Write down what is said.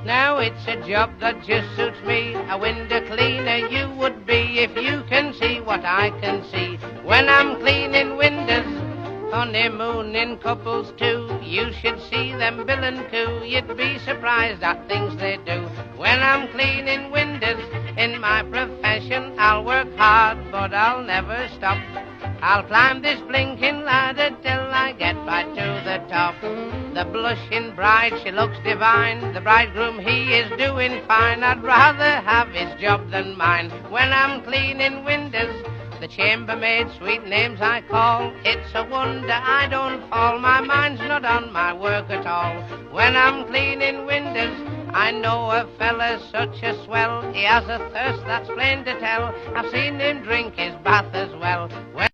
Now it's a job that just suits me. A window cleaner you would be if you can see what I can see. When I'm cleaning windows, honeymooning couples too, you should see them bill and coo. You'd be surprised at things they do. When I'm cleaning windows in my profession, I'll work hard, but I'll never stop. I'll climb this blinking ladder till I get right to the top. The blushing bride, she looks divine. The bridegroom, he is doing fine. I'd rather have his job than mine. When I'm cleaning windows, the chambermaid, sweet names I call. It's a wonder I don't fall. My mind's not on my work at all. When I'm cleaning windows, I know a fella's such a swell. He has a thirst that's plain to tell. I've seen him drink his bath as well. When